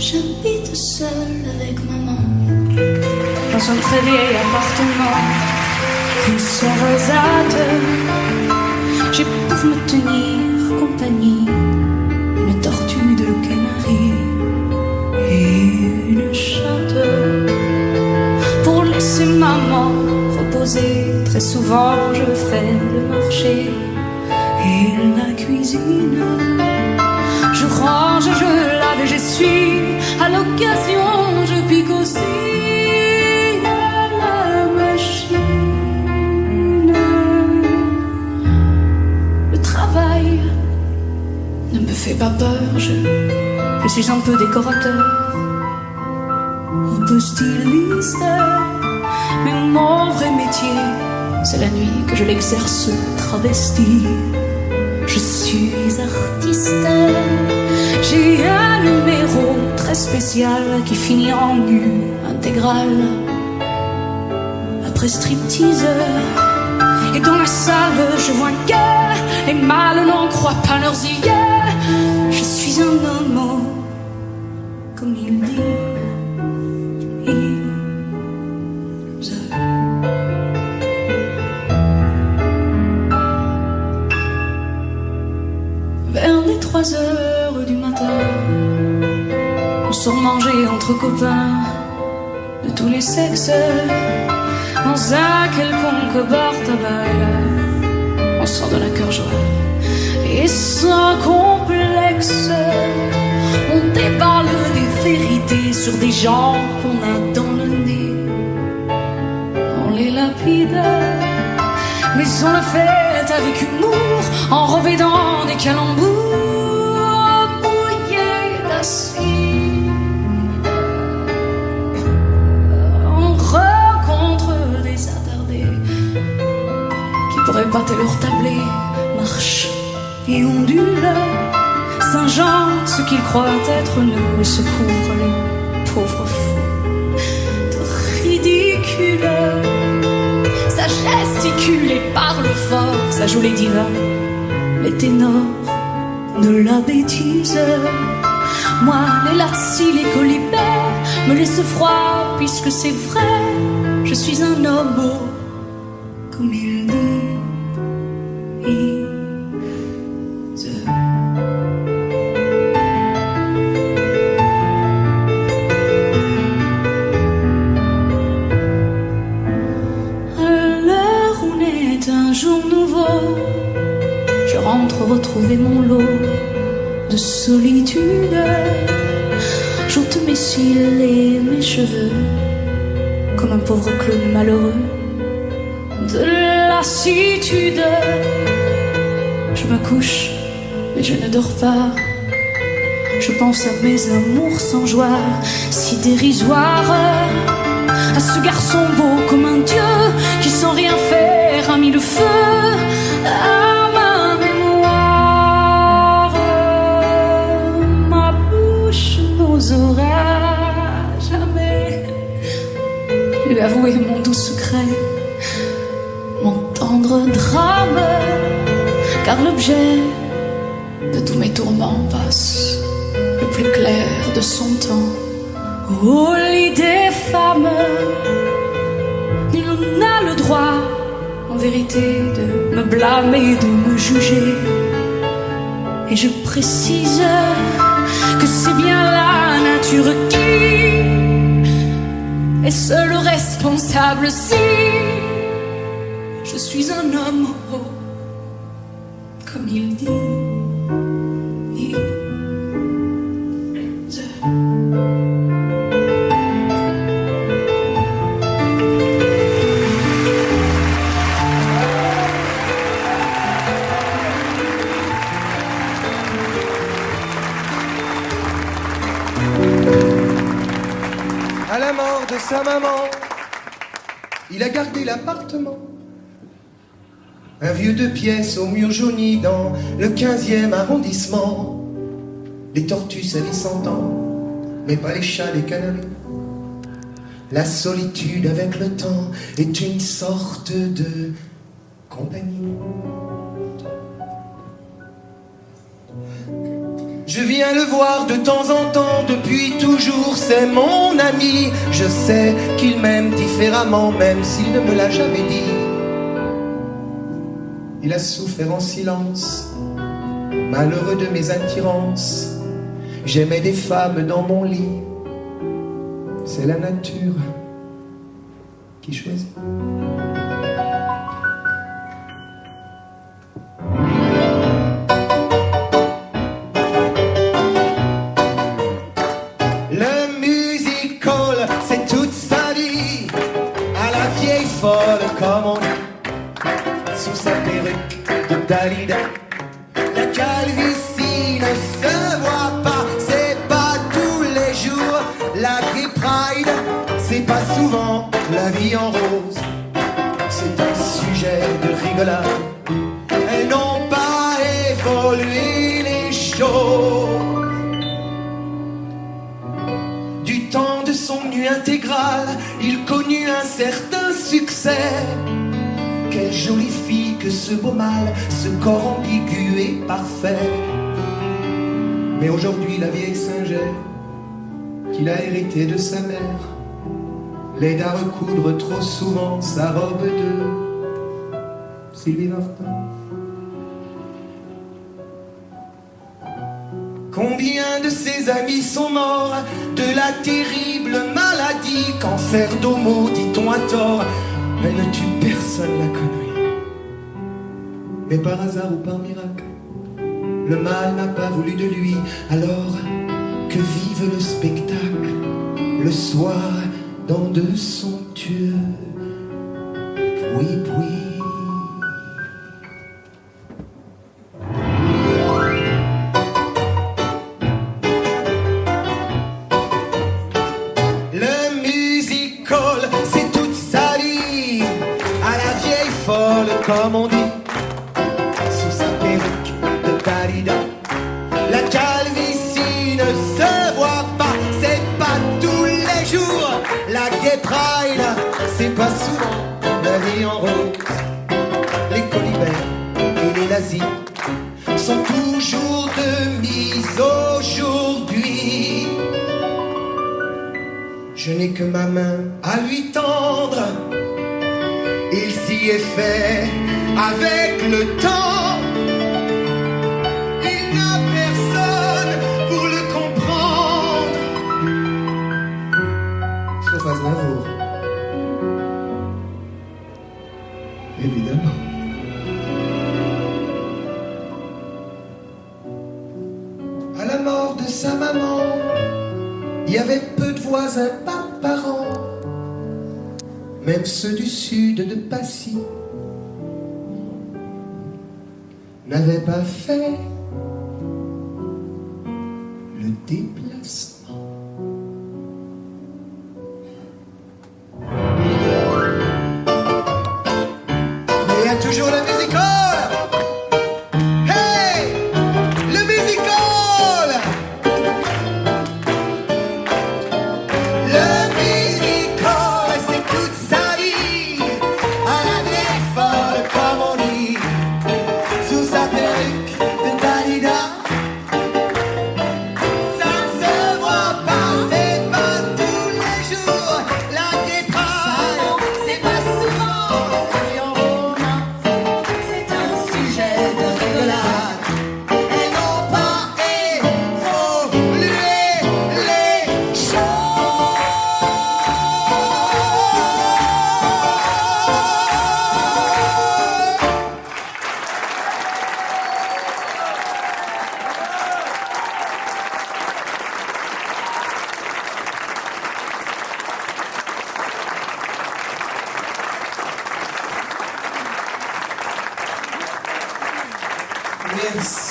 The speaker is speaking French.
J'habite seule avec maman dans un très vieil appartement, rue Sarrazate. J'ai pour me tenir compagnie une tortue de Canaries et une chatte. Pour laisser maman reposer, très souvent je fais le marché et la cuisine. Je range, je lave et j'essuie. À l'occasion, je pique aussi à la machine. Le travail ne me fait pas peur. Je suis un peu décorateur, un peu styliste. Mais mon vrai métier, c'est la nuit que je l'exerce travesti. Je suis artiste. J'ai un numéro très spécial qui finit en nu intégral. Après striptease, et dans la salle je vois que les mâles n'en croient pas leurs yeux. Je suis un homo, comme il dit. Vers les 3 heures du matin, on sort manger entre copains de tous les sexes dans un quelconque bar tabac. On sort de la cœur joie et sans complexe, on déballe des vérités sur des gens qu'on a dans le nez. On les lapide, mais on le fait avec humour, enrobé dans des calembours mouillés d'acide. On rencontre des attardés qui pourraient battre leur tablé, marchent et ondulent, singeant ce qu'ils croient être nous, et se couvrent les pauvres fous de ridicule. Ça gesticule et parle fort, ça joue les divins, les ténors de la bêtise. Moi, les lacis, les colibets me laissent froid, puisque c'est vrai, je suis un homo, comme il dit. Retrouver mon lot de solitude. J'ôte mes cils et mes cheveux comme un pauvre clown malheureux de lassitude. Je me couche mais je ne dors pas. Je pense à mes amours sans joie, si dérisoires, à ce garçon beau comme un dieu qui sans rien faire a mis le feu à ma mémoire. Ma bouche n'osera jamais lui avouer mon doux secret, mon tendre drame, car l'objet de tous mes tourments passe le plus clair de son temps au lit des femmes. Nul n'a le droit, en vérité, de me blâmer, de me juger. Et je précise que c'est bien la nature qui est seule responsable si je suis un homme, comme il dit. À la mort de sa maman, il a gardé l'appartement. Un vieux 2 pièces au mur jauni dans le 15e arrondissement. Les tortues, ça vit 100 ans, mais pas les chats, les canaris. La solitude avec le temps est une sorte de compagnie. Je viens le voir de temps en temps, depuis toujours c'est mon ami. Je sais qu'il m'aime différemment, même s'il ne me l'a jamais dit. Il a souffert en silence, malheureux de mes attirances. J'aimais des femmes dans mon lit. C'est la nature qui choisit. Le music hall, c'est toute sa vie, à la vieille folle comme on dit, sous sa perruque de Dalida. La calvitie ne se voit pas, c'est pas tous les jours. La gay pride, c'est pas souvent la vie en rose. C'est un sujet de rigolade. Elles n'ont pas évolué les choses. Du temps de son nu intégral, il connut un certain succès. Quelle jolie fille que ce beau mâle, ce corps ambigu et parfait. Mais aujourd'hui la vieille singère, qu'il a hérité de sa mère, l'aide à recoudre trop souvent sa robe de Sylvie Vartan. Combien de ses amis sont morts de la terrible maladie, cancer d'homo, dit-on à tort. Elle ne tue personne, la connerie. Mais par hasard ou par miracle, le mal n'a pas voulu de lui. Alors que vive le spectacle, le soir dans de somptueux puis. Le music hall, c'est toute sa vie, à la vieille folle comme on dit, sous sa perruque de Dalida. La calvitie ne se voit pas, c'est pas tous les jours. La gay pride, c'est pas souvent la vie en rose. Les colibères et les nazis sont toujours de mise aujourd'hui. Je n'ai que ma main à lui tendre, il s'y est fait avec le temps. Il n'a personne pour le comprendre, sauf Aznavour, évidemment. À la mort de sa maman, il y avait peu de voisins par parents, même ceux du sud de Passy n'avaient pas fait le déplacement. Mais il y a toujours la music hall. Hey, le music hall. Le music hall, c'est toute sa vie, à la vieille folle comme on dit, sous sa perruque de Dalida. Ça ne se voit pas, c'est pas tous les jours. La déprime, c'est pas souvent. Et en romain, c'est un sujet de rigolade. Elles n'ont pas évolué les choses. Merci.